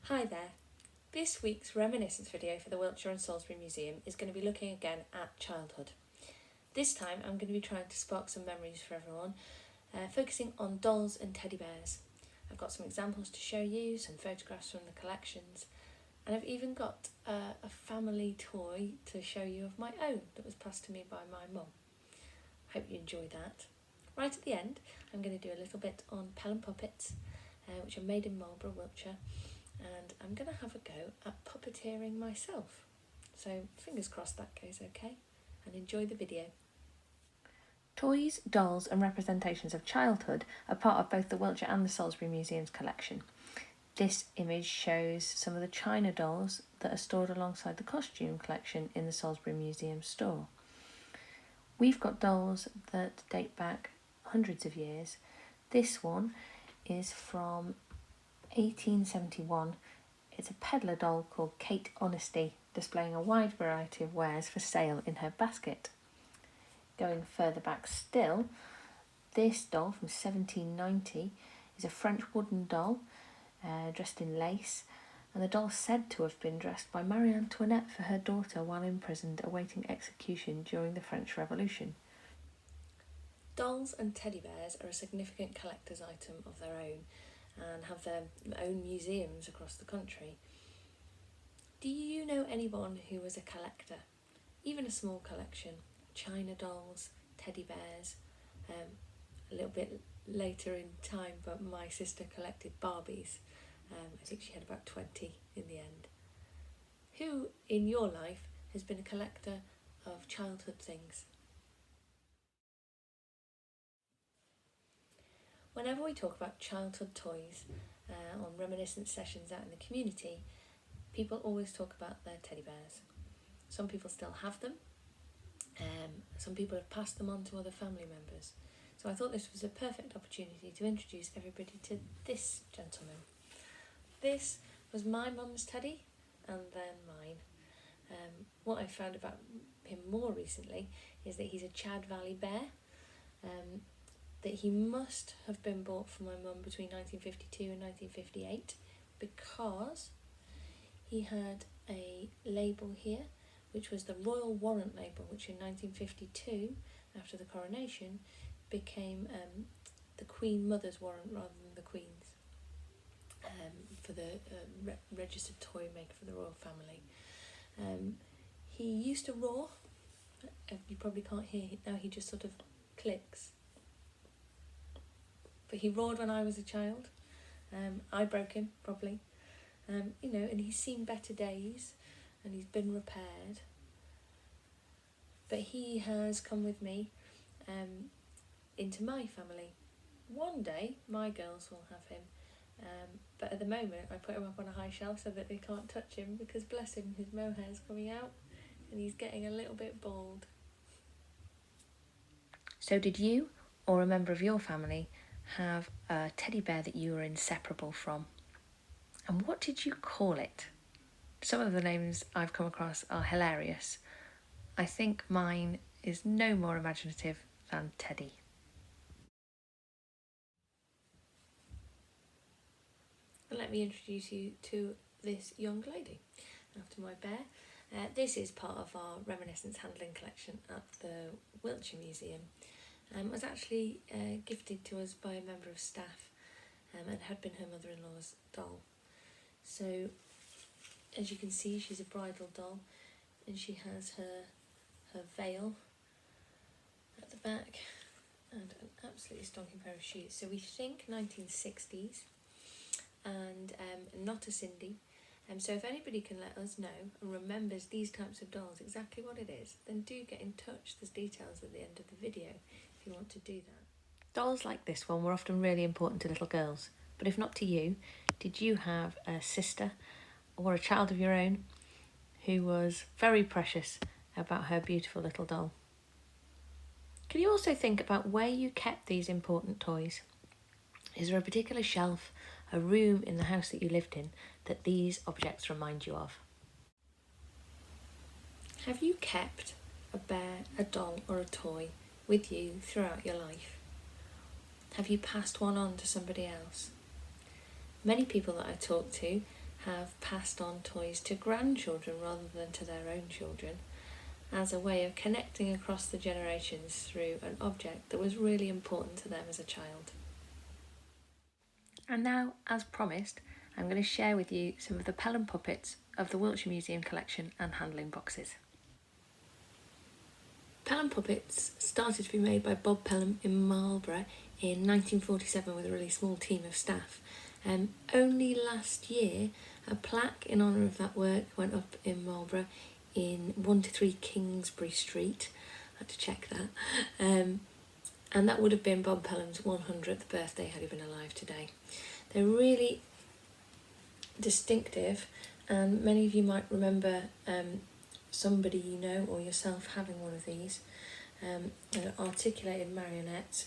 Hi there. This week's Reminiscence video for the Wiltshire and Salisbury Museum is going to be looking again at childhood. This time I'm going to be trying to spark some memories for everyone, focusing on dolls and teddy bears. I've got some examples to show you, some photographs from the collections, and I've even got a family toy to show you of my own that was passed to me by my mum. Hope you enjoy that. Right at the end I'm going to do a little bit on Pelham puppets, which are made in Marlborough, Wiltshire. And I'm going to have a go at puppeteering myself. So fingers crossed that goes okay, and enjoy the video. Toys, dolls and representations of childhood are part of both the Wiltshire and the Salisbury Museum's collection. This image shows some of the china dolls that are stored alongside the costume collection in the Salisbury Museum store. We've got dolls that date back hundreds of years. This one is from 1871. It's a peddler doll called Kate Honesty, displaying a wide variety of wares for sale in her basket. Going further back still, this doll from 1790 is a French wooden doll dressed in lace, and the doll is said to have been dressed by Marie Antoinette for her daughter while imprisoned awaiting execution during the French Revolution. Dolls and teddy bears are a significant collector's item of their own and have their own museums across the country. Do you know anyone who was a collector? Even a small collection, china dolls, teddy bears. A little bit later in time, but my sister collected Barbies. I think she had about 20 in the end. Who in your life has been a collector of childhood things? Whenever we talk about childhood toys on reminiscence sessions out in the community, people always talk about their teddy bears. Some people still have them, some people have passed them on to other family members. So I thought this was a perfect opportunity to introduce everybody to this gentleman. This was my mum's teddy and then mine. What I found about him more recently is that he's a Chad Valley bear. That he must have been bought for my mum between 1952 and 1958 because he had a label here which was the Royal Warrant label, which in 1952, after the coronation, became the Queen Mother's warrant rather than the Queen's, for the registered toy maker for the royal family. He used to roar. You probably can't hear it now, he just sort of clicks. But he roared when I was a child. I broke him, probably. And he's seen better days and he's been repaired. But he has come with me into my family. One day, my girls will have him. But at the moment, I put him up on a high shelf so that they can't touch him because, bless him, his mohair's coming out and he's getting a little bit bald. So did you or a member of your family have a teddy bear that you were inseparable from? And what did you call it? Some of the names I've come across are hilarious. I think mine is no more imaginative than Teddy. And let me introduce you to this young lady after my bear. This is part of our Reminiscence handling collection at the Wiltshire Museum. Was actually gifted to us by a member of staff and had been her mother-in-law's doll. So as you can see, she's a bridal doll and she has her veil at the back and an absolutely stonking pair of shoes. So we think 1960s and not a Cindy. So if anybody can let us know and remembers these types of dolls, exactly what it is, then do get in touch. There's details at the end of the video if you want to do that. Dolls like this one were often really important to little girls, but if not to you, did you have a sister or a child of your own who was very precious about her beautiful little doll? Can you also think about where you kept these important toys? Is there a particular shelf, a room in the house that you lived in that these objects remind you of? Have you kept a bear, a doll or a toy with you throughout your life? Have you passed one on to somebody else? Many people that I talk to have passed on toys to grandchildren rather than to their own children, as a way of connecting across the generations through an object that was really important to them as a child. And now, as promised, I'm going to share with you some of the Pelham puppets of the Wiltshire Museum collection and handling boxes. Pelham puppets started to be made by Bob Pelham in Marlborough in 1947 with a really small team of staff. Only last year, a plaque in honour of that work went up in Marlborough in 1-3 Kingsbury Street. I had to check that. And that would have been Bob Pelham's 100th birthday had he been alive today. They're really distinctive, and many of you might remember somebody you know or yourself having one of these, an articulated marionette.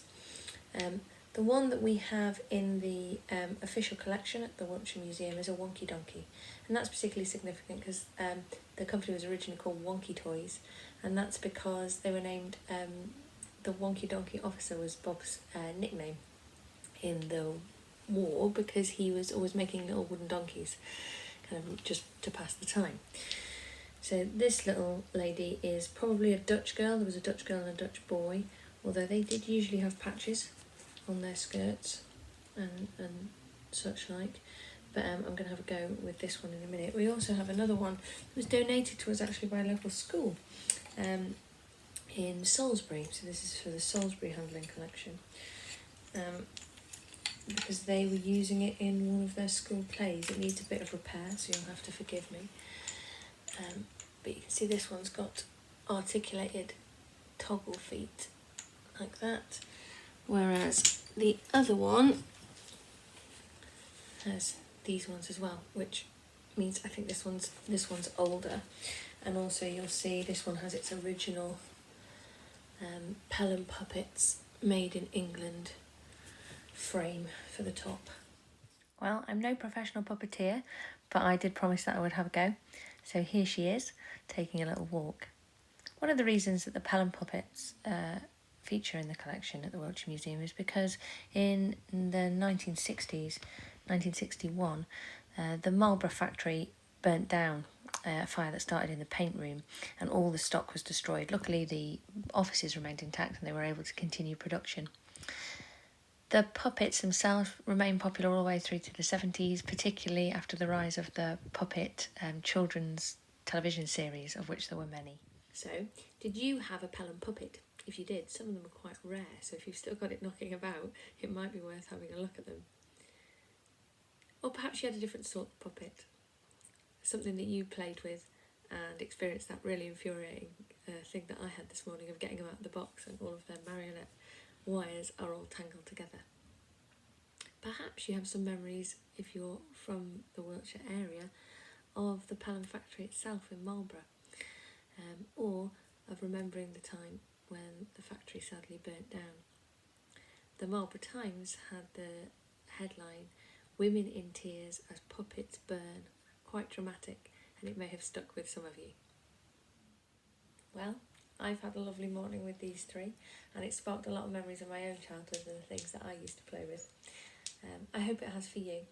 The one that we have in the official collection at the Wiltshire Museum is a Wonky Donkey, and that's particularly significant because the company was originally called Wonky Toys, and that's because they were named, the Wonky Donkey officer was Bob's nickname in the war, because he was always making little wooden donkeys, kind of just to pass the time. So this little lady is probably a Dutch girl. There was a Dutch girl and a Dutch boy, although they did usually have patches on their skirts and such like. But I'm going to have a go with this one in a minute. We also have another one that was donated to us actually by a local school in Salisbury. So this is for the Salisbury handling collection. Because they were using it in one of their school plays. It needs a bit of repair, so you'll have to forgive me. But you can see this one's got articulated toggle feet like that, whereas the other one has these ones as well, which means I think this one's older. And also you'll see this one has its original Pelham puppets made in England frame for the top. Well, I'm no professional puppeteer, but I did promise that I would have a go. So here she is, taking a little walk. One of the reasons that the Pelham puppets feature in the collection at the Wiltshire Museum is because in the 1960s, 1961, the Marlborough factory burnt down, a fire that started in the paint room, and all the stock was destroyed. Luckily, the offices remained intact and they were able to continue production. The puppets themselves remained popular all the way through to the 70s, particularly after the rise of the puppet children's television series, of which there were many. So, did you have a Pelham puppet? If you did, some of them are quite rare, so if you've still got it knocking about, it might be worth having a look at them. Or perhaps you had a different sort of puppet, something that you played with and experienced that really infuriating thing that I had this morning of getting them out of the box and all of their marionette wires are all tangled together. Perhaps you have some memories, if you're from the Wiltshire area, of the Pelham factory itself in Marlborough, or of remembering the time when the factory sadly burnt down. The Marlborough Times had the headline, "Women in Tears as Puppets Burn," quite dramatic, and it may have stuck with some of you. Well, I've had a lovely morning with these three, and it sparked a lot of memories of my own childhood and the things that I used to play with. I hope it has for you.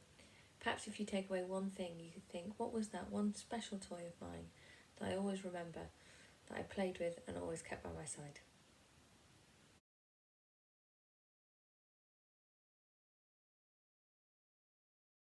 Perhaps if you take away one thing, you could think, what was that one special toy of mine that I always remember, that I played with and always kept by my side?